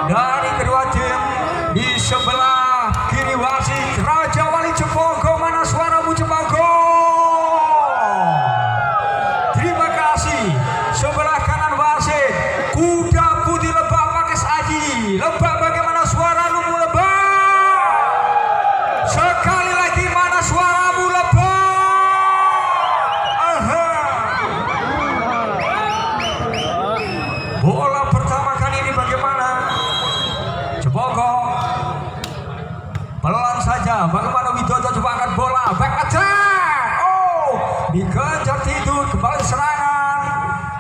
dari kedua tim. Di sebelah kiri wasit Raja Wali Jeponggo, mana suaramu Jeponggo? Terima kasih. Sebelah kanan wasit Kuda Putih Lebak pakai Aji. Lebak, bagaimana suaramu Lebak? Sekali lagi, mana suaramu Lebak? Bola pertama kali ini bagaimana? Jeponggo pelan saja. Bagaimana Widodo coba angkat bola, back attack. Oh, dikejar tidur, kembali serangan.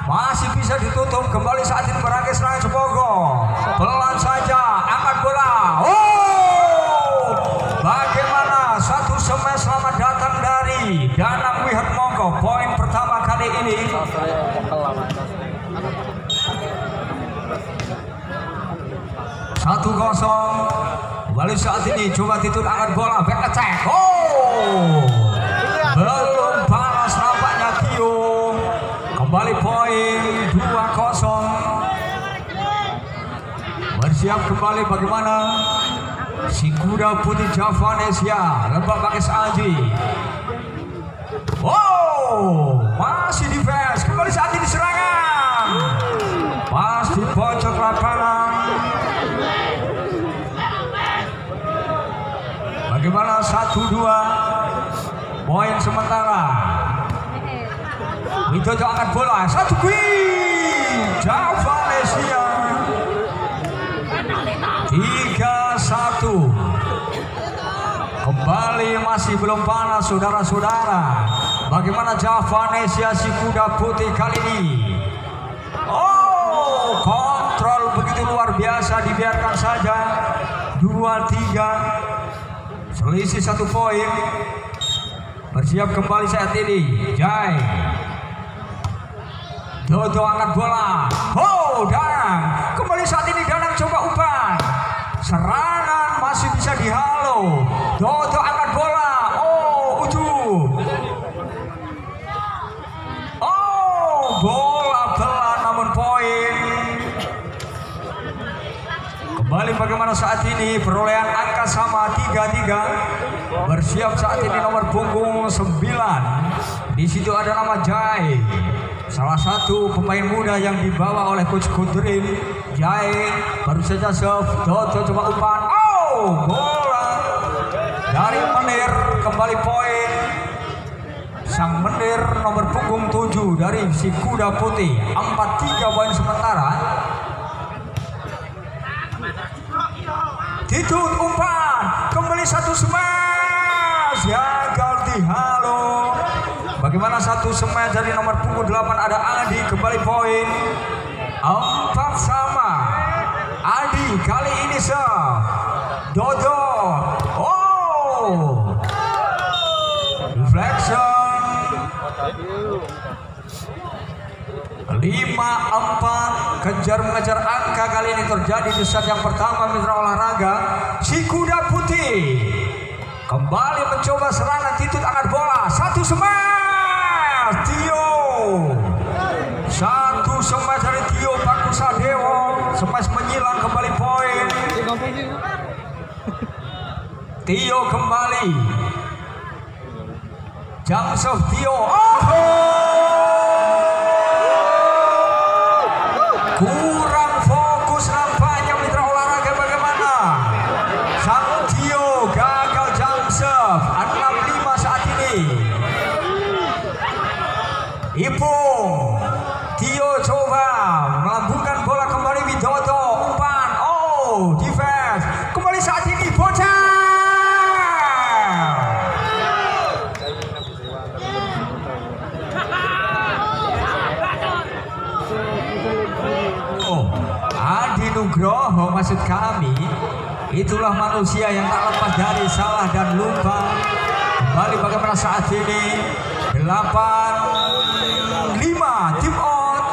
Masih bisa ditutup, kembali saat ini merangkai serangan Jeponggo. Pelan saja, angkat bola. Oh, bagaimana? Satu smash, selamat datang dari Danang Wihatmoko. Poin pertama kali ini. 1-0. Kembali saat ini coba Titun angkat bola, back attack. Oh, belum balas nampaknya Tio. Kembali poin 2-0. Bersiap kembali bagaimana? Si Kuda Putih Javanesia Lebak pakai Aji. Oh, masih defense. Kembali saat ini serangan. Pas di pojok lapangan. Bagaimana? 1-2. Poin sementara. Widodo angkat bola. 1 queen. Javanesia 3-1. Kembali masih belum panas saudara-saudara. Bagaimana Javanesia si Kuda Putih kali ini? Oh, kontrol begitu luar biasa, dibiarkan saja. 2-3. Selisih 1 poin. Bersiap kembali saat ini Jai. Dodo angkat bola. Oh, Danang. Kembali saat ini Danang coba umpan. Serangan masih bisa dihalau. Dodo angkat bola. Oh, ujung. Oh, bola pelan namun poin. Kembali bagaimana saat ini perolehan angka sama 3-3. Bersiap saat ini nomor punggung 9. Di situ ada nama Jai, salah satu pemain muda yang dibawa oleh Coach Kudrin. Jai baru saja serve. Dodo coba umpan. Oh, bola dari Menir. Kembali poin. Sang Menir nomor punggung 7 dari si Kuda Putih. 4-3 poin sementara. Titut umpan, kembali 1 smash, gagal dihalau. Bagaimana 1 smash dari nomor punggung 8 ada Adi. Kembali poin 4 sama. Adi kali ini serve. Dodo. Oh, deflection. 5-4. Kejar mengejar angka kali ini terjadi di set yang pertama mitra olahraga. Si Kuda Putih kembali mencoba serangan. Titut angkat bola. 1 smash. Tio. 1 smash dari Tio Pakusadewo. Smash menyilang. Kembali poin. Tio kembali. Jump serve Tio. Kurang fokus nampaknya mitra olahraga. Bagaimana? Sang Tio gagal jump serve. 6-5 saat ini. Ipung. Tio coba melambungkan bola kembali. Widodo umpan. Oh, defense. Kembali saat ini bocah. Adi Nugroho maksud kami. Itulah manusia yang tak lepas dari salah dan lupa. Kembali bagaimana saat ini 8-5 tim out.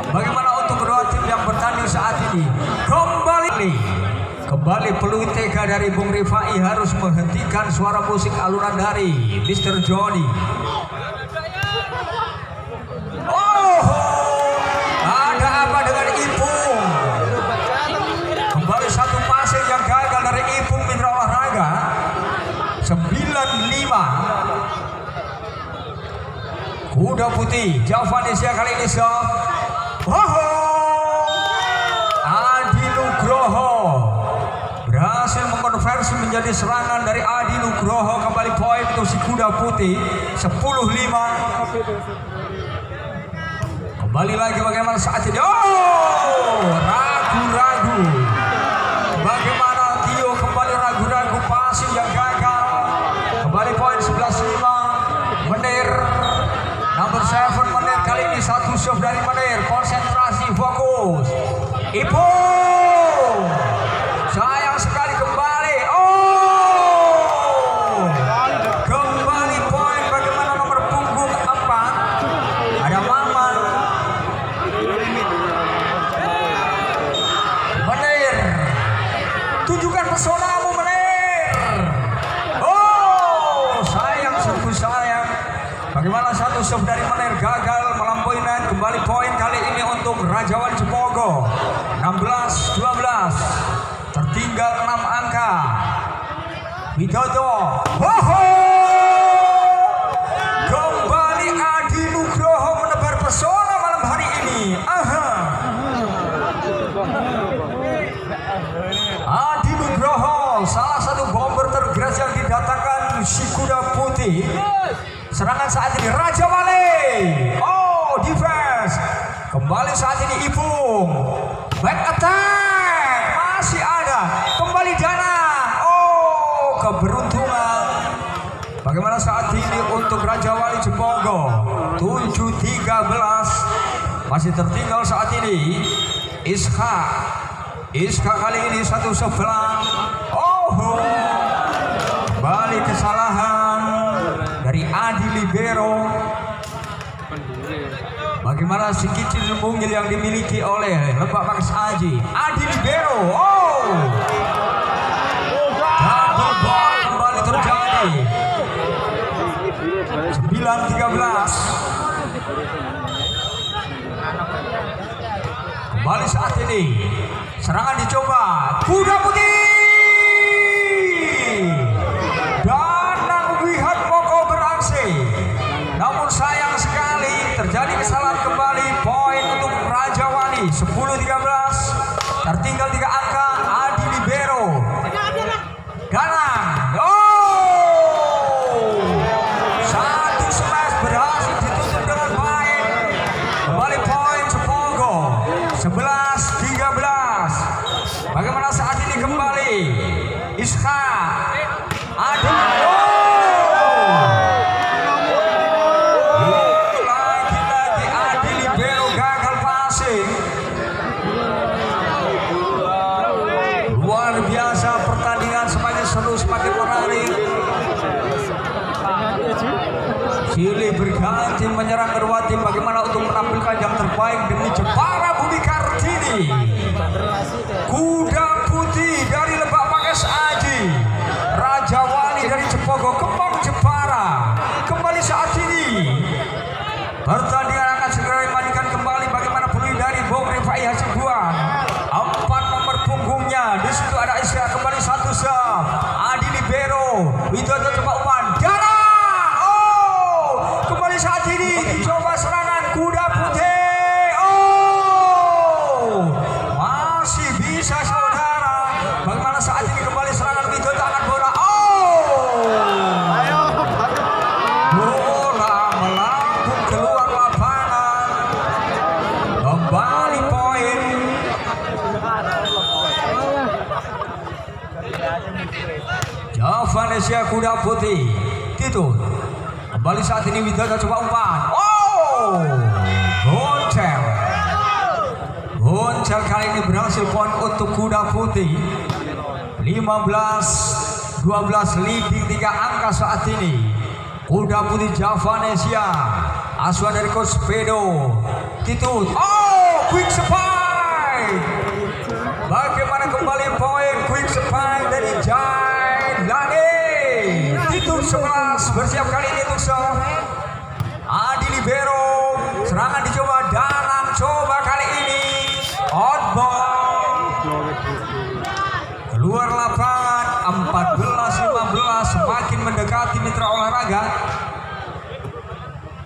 Bagaimana untuk kedua tim yang bertanding saat ini? Kembali peluit TK dari Bung Rifai harus menghentikan suara musik alunan dari Mr. Johnny. Oh, ada apa dengan Ipung? Kembali Kuda putih Javanesia kali ini serve. Adi Nugroho berhasil mengkonversi menjadi serangan dari Adi Nugroho. Kembali poin untuk si kuda putih 10-5. Kembali lagi bagaimana saat ini. Ragu-ragu. Bagaimana Tio kembali ragu-ragu, passing yang gagal. Kembali poin 11-5. Menir number 7 Menir kali ini satu serve dari Menir. Konsentrasi, fokus. Ipo sayang sekali kembali. Kembali poin bagaimana nomor punggung 4 ada Maman. Menir, tunjukkan pesonamu Menir. Sayang, sungguh sayang. Bagaimana satu serve dari Menir gagal melampaui net. Kembali poin kali ini untuk Raja Wali Cepogo 16-12. Tertinggal 6 angka. Widodo. Kembali Adi Nugroho menebar pesona malam hari ini. Adi Nugroho salah satu bomber tergeras yang didatangkan si kuda putih. Serangan saat ini Raja Wali. Defense. Kembali saat ini Ipung. Back attack. Masih ada. Kembali Danang. Keberuntungan. Bagaimana saat ini untuk Raja Wali Cepogo 7-13. Masih tertinggal saat ini Iska kali ini satu sebelah. Balik kesalahan dari Adi Libero. Bagaimana si kicil mungil yang dimiliki oleh Lebak Mangis Aji. Adi Libero. Double ball kembali terjadi. 9-13. Kembali saat ini serangan dicoba kuda putih. Danang Wihat Moko beraksi. Namun sayang sekali terjadi kesalahan kembali. Poin untuk Raja Wali 10-13. Tertinggal 3 angka. Adi Libero. Danang. Satu smash berhasil ditutup dengan baik. Kembali poin Cepogo 11-13. Bagaimana saat ini kembali Iska. Adi lagi Adi Libero gagal passing. Luar biasa pertandingan, semakin seru, semakin menarik. Silih berganti menyerang kedua tim. Bagaimana untuk menampilkan yang terbaik demi Jepara Bumi Kartini. Kuda putih dari Lebak Mangis Aji. Raja Wali dari Cepogo Kembang Jepara. Kembali saat ini pertandingan akan segera dimainkan kembali. Bagaimana pulih dari Bung Rifai Hasibuan. 4 nomor punggungnya. Di situ ada Iska. Kembali satu serve. Adi Libero. Widodo coba umpan. Kembali saat ini dicoba serangan kuda putih. Masih bisa saudara. Bagaimana saat ini kembali serangan Widodo akan bola. Bola melambung keluar lapangan. Kembali poin. Javanesia kuda putih. Tito. Kembali saat ini Widodo coba umpan. Goncel kali ini berhasil poin untuk kuda putih. 15-12 leading 3 angka saat ini. Kuda putih Javanesia. Asuhan dari Coach Pedo. Titut. Quick spike. Bagaimana kembali poin quick spike dari Jailani. Titut 11 bersiap kali ini untuk serve. Adi Libero. Serangan dicoba. Danang coba kali ini. Outball. Keluar lapangan. 14-15. Semakin mendekati mitra olahraga.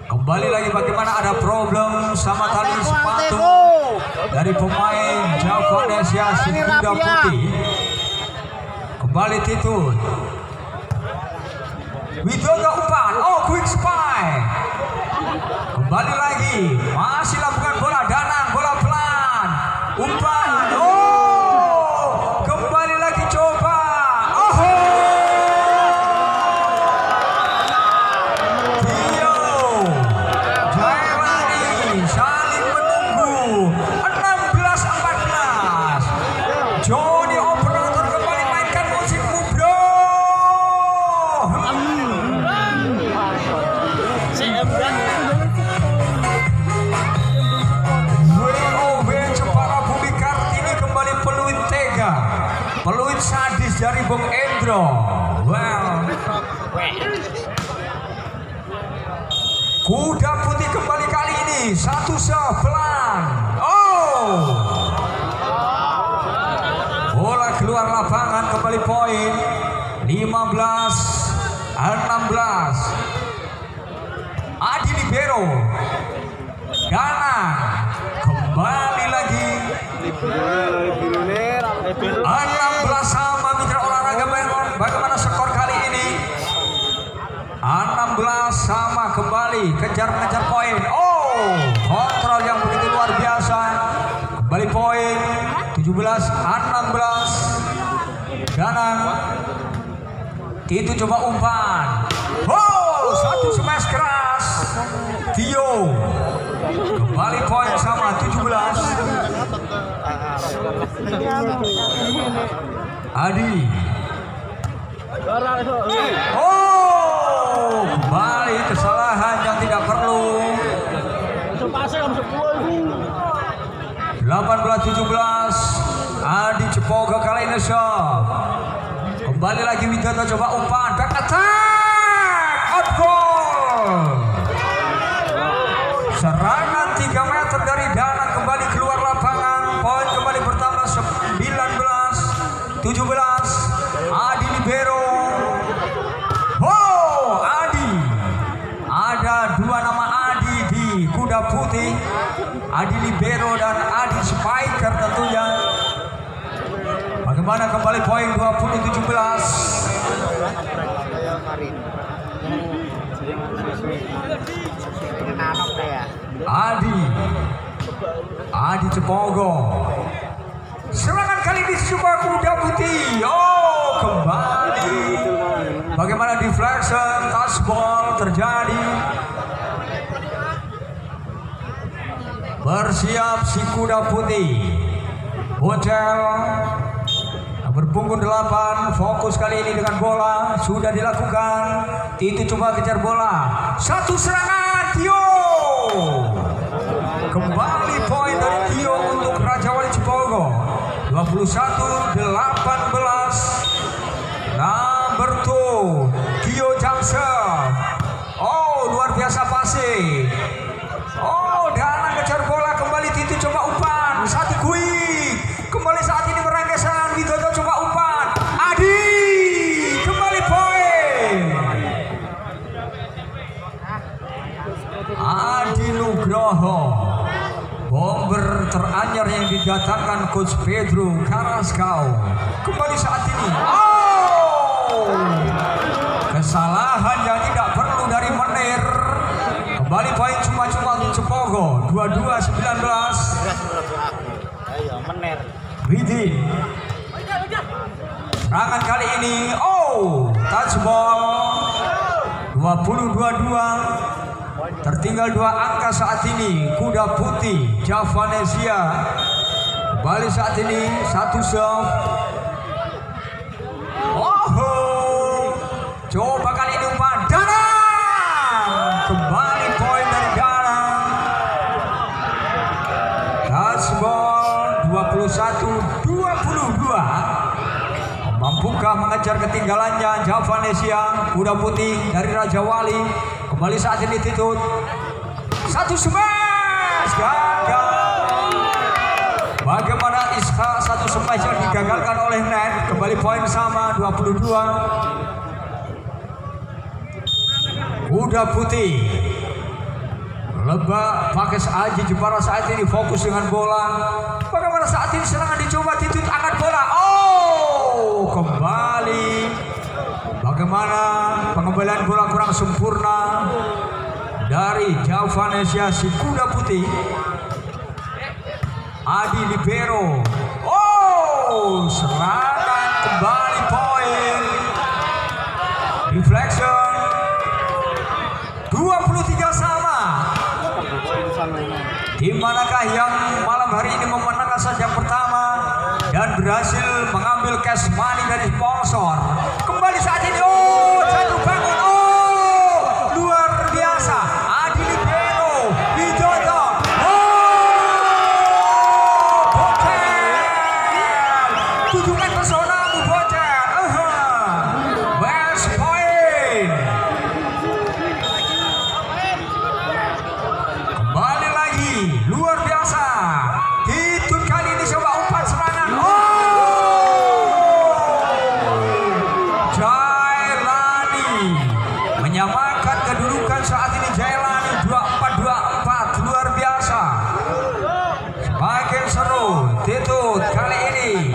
Kembali Kembali lagi bagaimana ada problem sama tali sepatu dari pemain Javanesia si kuda putih. Kembali Titut. Widodo umpan. Oh, quick spy. Kembali lagi. Masih lakukan bola Danang, bola pelan. Umpan. Oh, kembali lagi coba. Oh. Tio. Jailani saling menunggu. 16-14. Joni operator kembali mainkan musikmu, bro. Peluit sadis dari Bung Endro. Well, kuda putih kembali kali ini satu pelan. Oh, bola keluar lapangan, kembali poin 15-16. Adi libero. Danang kembali lagi 16 sama mitra olahraga. Bagaimana skor kali ini? 16 sama kembali kejar-kejar poin. Oh, kontrol yang begitu luar biasa. Kembali poin 17-16. Danang itu coba umpan. Oh, satu smash keras. Tio kembali poin sama 17. Adi. Oh, kembali kesalahan yang tidak perlu. 18-17. Adi Cepogo kali ini shot. Kembali lagi Widodo coba umpan. Back attack. Out goal. Serangan 3 meter dari Danang kembali keluar lapangan. Poin kembali bertambah 19-17. Adi libero. Oh, Adi. Ada 2 nama Adi di kuda putih. Adi libero dan Adi spiker tentunya. Bagaimana kembali poin 20-17. Adi Cepogo. Serangan kali ini coba kuda putih. Oh, kembali. Bagaimana deflection, touchball terjadi. Bersiap si kuda putih. Hotel berpunggung 8. Fokus kali ini dengan bola. Sudah dilakukan. Itu coba kejar bola. Satu serangan Tio. Kembali poin dari Tio untuk Raja Wali Cepogo. 21-18. Number 2 Tio Jamsel. Oh, luar biasa pasti. Oh, Danang kejar bola kembali. Tito coba umpan. Satu quick. Kembali saat ini merangkesan. Widodo coba umpan. Adi kembali poin. Adi Nugroho, bomber teranyar yang didatangkan Coach Pedro Carrasco. Kembali saat ini. Oh, kesalahan yang tidak perlu dari Menir. Kembali poin cuma-cuma untuk Cepogo. 22-19. Ayo Menir. Widi. Serangan kali ini. Oh, touchball. 20-22. Tertinggal 2 angka saat ini. Kuda putih Javanesia kembali saat ini. Satu serve. Oh, coba kali ini umpan Danang. Kembali poin dari Danang. Touchball 21-22. Mampukah mengejar ketinggalannya Javanesia? Kuda putih dari Raja Wali. Kembali saat ini Titut. Satu smash. Gagal. Bagaimana Isha? Satu smash yang digagalkan oleh Net. Kembali poin sama 22. Kuda putih Lebak Pakes Aji Jepara saat ini fokus dengan bola. Bagaimana saat ini serangan dicoba Titut angkat bola. Oh, kembali. Bagaimana pengembalian bola kurang sempurna dari Javanesia si kuda putih. Adi Libero. Oh, serangan kembali poin. Reflection 23 sama. Tim manakah yang malam hari ini memenangkan saja pertama dan berhasil mengambil cash money dari sponsor? Kembali saat ini, oh jatuh bangun, oh luar biasa. Adi Libero, Widodo, oh bocel, tunjukkan pesonamu bocel. West point. Kembali lagi, luar biasa. Titut kali ini coba umpan serangan. Jailani menyamakan kedudukan saat ini. Jailani 24-24, luar biasa. Semakin seru. Titut kali ini.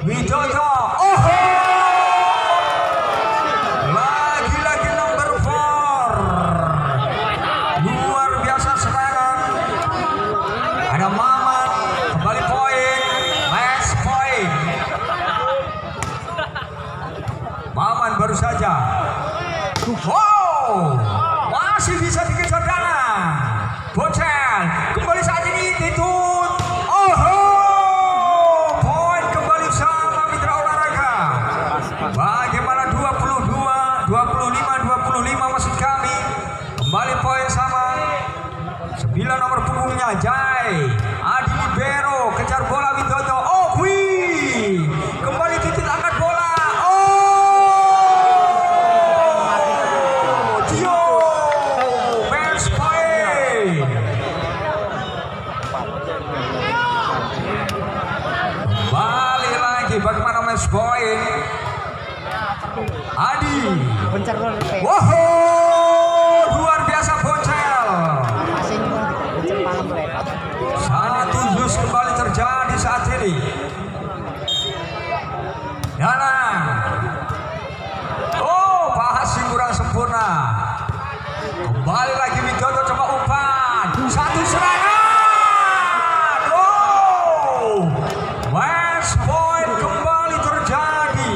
Widodo. Oh, lagi-lagi nomor 4. Luar biasa serangan. Ada Maman, kembali poin, match point. Maman baru saja. Wow, masih bisa dikejar tangan. Bocel, kembali saat ini Titut. Oh, poin kembali sama mitra olahraga. Bagaimana 25 maksud kami. Kembali poin sama. 9 nomor punggungnya Jai. Adi Libero kejar bola Widodo. Oh, wih. Kembali Titut angkat bola. Oh, Tio. Match point. Kembali lagi bagaimana match point. Adi. Wow, luar biasa bocel. Satu jus kembali terjadi saat ini. Dalam. Oh, Bahas yang kurang sempurna. Kembali lagi Widodo coba umpan. Satu serangan. Oh, match point kembali terjadi.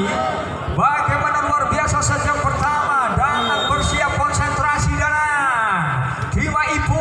Bagaimana luar biasa sejak pertama. Danang bersiap konsentrasi Danang. Terima Ibu.